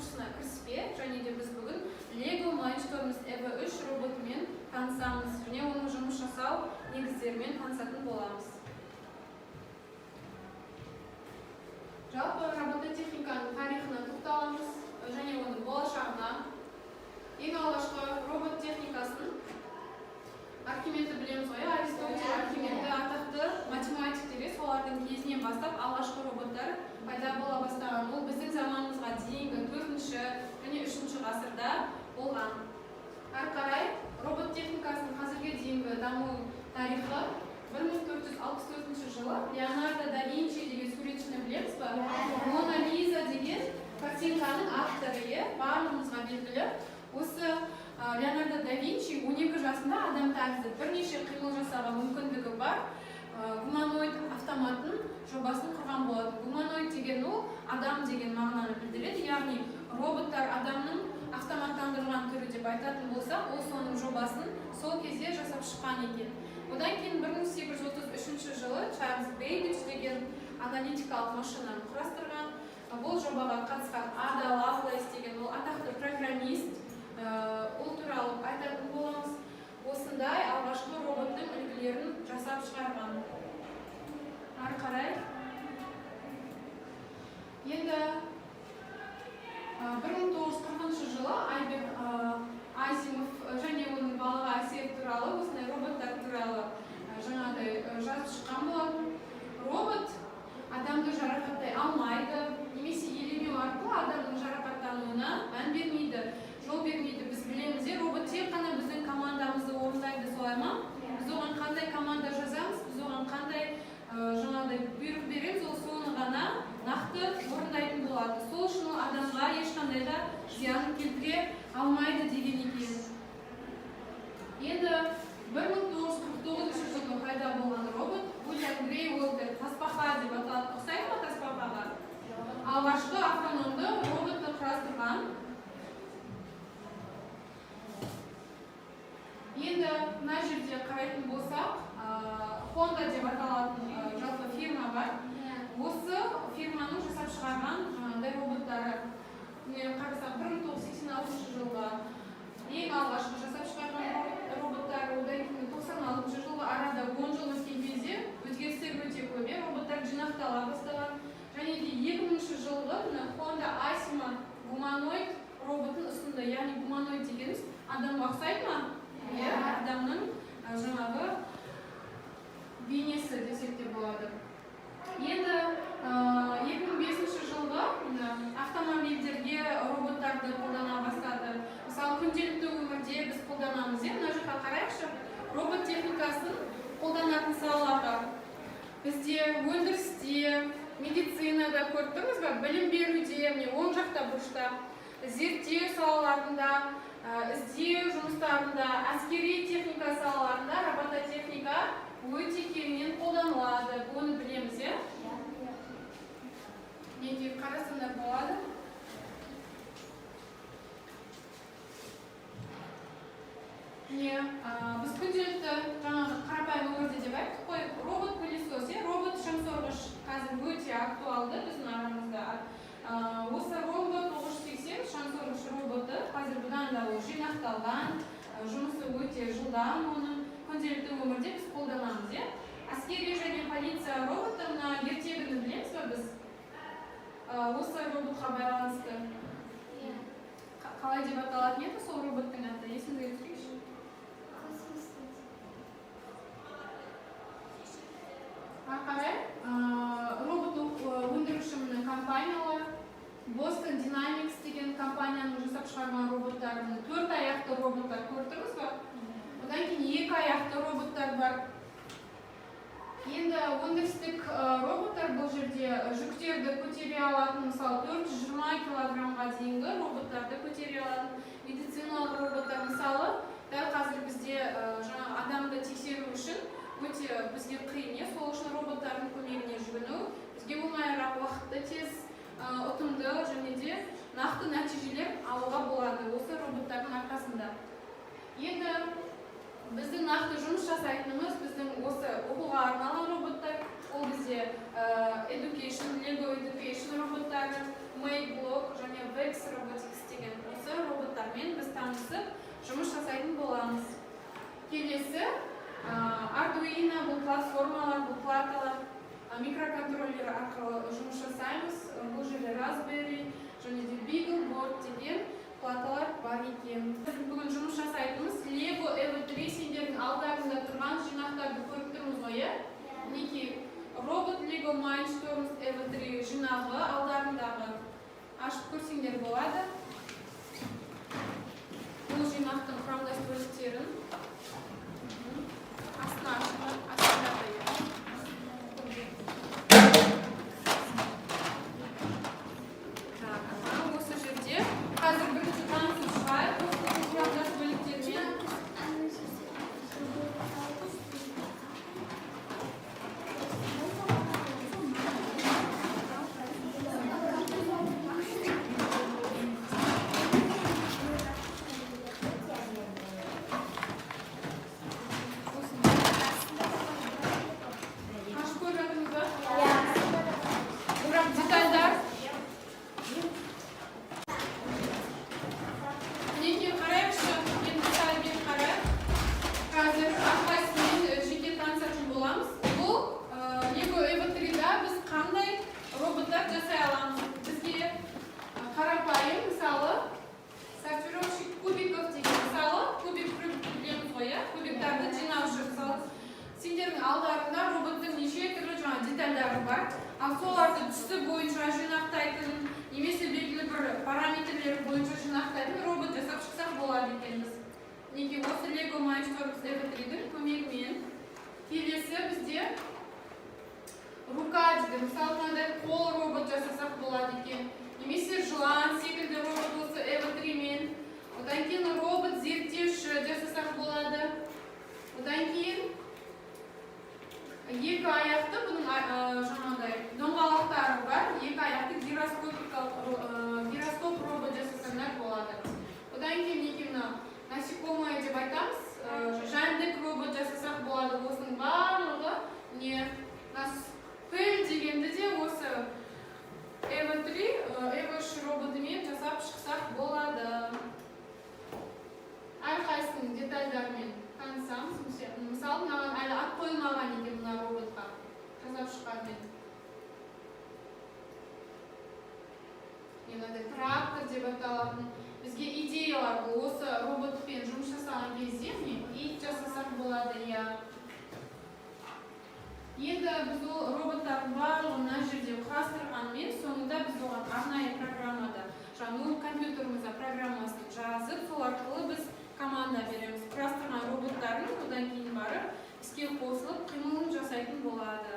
курсына кіріспе, және де біз бүгін Lego Mindstorms EV3 роботымен танысамыз, және оның жұмыс жасау негіздерімен танысатын боламыз. Жалпы робототехниканың тарихына тоқталамыз, және оның болашағына. Ең алғашқы робот техникасын Архимедті білеміз ғой, Аристотель, Архимедті атақты математиктері солардың кезінен бастап алғашқы роботтар пайда бола бастаған. Ол біздің заманымызға дейінгі 4-ші және 3-ші ғасырда болған. Әрі қарай робот техникасының қазірге дейінгі даму тарихы 1464 жылы Леонардо да Винчи деген суретшіні білеміз ба? Мона Лиза деген картинканың авторы, барлығымызға белгілі. Осы Леонардо да Винчи 12 жасында адам тәрізді бірнеше қимыл жасауға мүмкіндігі бар гуманоид автоматтың жобасын құрған болады. Гуманоид деген ол адам деген мағынаны білдіреді, яғни роботтар адамның автоматтандырылған түрі деп айтатын болса, ол соның жобасын сол кезде жасап шыққан екен. Одан кейін 1833 жылы Чарльз Бейбидж деген аналитикалық машинаны құрастырған. Бұл жобаға қатысқан Ада Лавлейс деген ол атақты программист, ол туралы айтатын боламыз. Осындай алғашқы роботтың үлгілерін жасап шығарған. Ары қарай. Енді 1940 жылы Альберт Азимов және оның балаға әсері туралы, осындай роботтар туралы жаңағыдай жазып шыққан болатын. Робот адамды жарақаттай алмайды, немесе елемеу арқылы адамның жарақаттануына мән бермейді, жол бермейді. Біз білеміз, робот тек қана біздің командамызды орындайды, солай ма? Біз оған қандай команда жазамыз, біз оған қандай жаңағыдай бұйрық береміз, ол соны ғана нақты орындайтын болады. Сол үшін ол адамға ешқандай да зиян келтіре алмайды деген екен. Енді 1949 жылы пайда болған робот Уильям Грей Уолтер таспаха деп аталады. Ұқсайды ма таспахаға? Алғашқы автономды роботты құрастырған. Енді мына жерде қарайтын болсақ, Honda деп аталатын жалпы фирма бар. Осы фирманың жасап шығарған жаңағыдай роботтары. Қарасақ 1986 жылға ең алғашқы жасап шығарған роботтар, одан кейін 96 жылғы арада 10 жыл өткен кезде өзгерістер өте көп, роботтар жинақтала бастаған. Және де 2000 жылғы Honda Asima гуманоид роботын ұсынды. Яғни гуманоид дегеніміз адамға ұқсайды ма? Адамның жаңағы бейнесі десек те болады. Енді 2005 жылғы автомобильдерге роботтарды қолдана бастады. Мысалы, күнделікті өмірде біз қолданамыз. Мына жаққа қарайықшы, робот техникасын қолданатын салаларға. Бізде өндірісте, медицинада көріп тұрмыз ба? Білім беруде, оң жақта бұрышта, зерттеу салаларында, іздеу жұмыстарында, әскери техника салаларында робототехника өте кеңінен қолданылады. Оны білеміз, неге қарасаңдар болады. Біз күнделікті жаңағы қарапайым өмірде деп айттық қой, робот-пылесос, робот шаңсорғыш қазір өте актуалды біздің арамызда. Осы робот 980 шаңсорғыш роботы қазір бұдан да ол жинақталған, жұмысы өте жылдам, оның күнделікті өмірде біз қолданамыз. Әскери және полиция роботына ертегіні білеміз ба біз? Осы роботқа байланысты қалай деп аталатын еді сол роботтың аты? Есіңізге түсірейікші? Қарай, робот өндіруші компаниялар Boston Dynamics деген компанияның жасап шығарған роботтарын 4 аяқты роботтар көріп тұрмыз ба? Одан кейін 2 аяқты роботтар бар. Енді өндірістік роботтар бұл жерде жүктерді көтере алатын, мысалы 420 килограммға дейінгі роботтарды көтере алатын. Медициналық роботтар, мысалы, дәл қазір бізде адамды тексеру үшін өте бізге қиын, сол үшін роботтардың көмегіне жүгіну бізге оңайырақ, уақытты тез, ұтымды және де нақты нәтижелер алуға болады осы роботтардың арқасында. Енді біздің нақты жұмыс жасайтынымыз біздің осы оқуға арналған роботтар, ол бізде Education, Lego Education роботтары, Makeblog және Vex Robotics деген осы роботтармен біз танысып жұмыс жасайтын боламыз. Келесі Arduino бұл платформалар, бұл платалар, микроконтроллер арқылы жұмыс жасаймыз. Бұл жерде Raspberry және де Beagleboard деген платалар бар екен. Біз бүгін жұмыс жасайтынымыз Lego EV3 сендердің алдарында тұрған жинақтарды көріп тұрмыз ғой, мінекей робот Lego Mindstorms EV3 жинағы алдарындағы ашып көрсеңдер болады. Бұл жинақтың құрамдас бөліктерін астына осы жерде қазір бірінші танысып шығайық осы құрамдас бөліктермен. Сендердің алдарында роботтың неше түрлі детальдары бар. Ал соларды түсі бойынша жинақтайтын, немесе белгілі бір параметрлері бойынша жинақтайтын робот жасап шықсақ болады екенбіз. Неге осы Lego Mindstorms EV3-дің көмегімен. Келесі бізде рука дейді. Мысалы, мынандай қол робот жасасақ болады екен. Немесе жылан секілді робот осы EV3-мен. Одан кейін робот зерттеуші жасасақ болады. Одан кейін екі аяқты бұның жаңағыдай доңғалақтары бар. Екі аяқты гироскоп робот жасасаңдар болады. Одан кейін насекомое деп айтамыз. Жәндік робот жасасақ болады. Осының барлығы не? Піл дегенді де осы EV3 роботымен жасап шықсақ болады. Әрқайсының детальдармен танысамыз. Мысалы, мынаған әлі ат қойылмаған екен мына роботқа жасап шыққанмен. Енді трактор деп аталатын бізге идеялар бұл. Осы роботпен жұмыс жасаған кезде ит жасасақ болады. Енді біз ол роботтардың барлығын мына жерде құрастырғанмен, соңында біз оған арнайы программада, жаңағы компьютерімізде программасын жазып, сол арқылы біз команда береміз. Құрастырған роботтарын одан кейін барып іске қосылып қимылын жасайтын болады.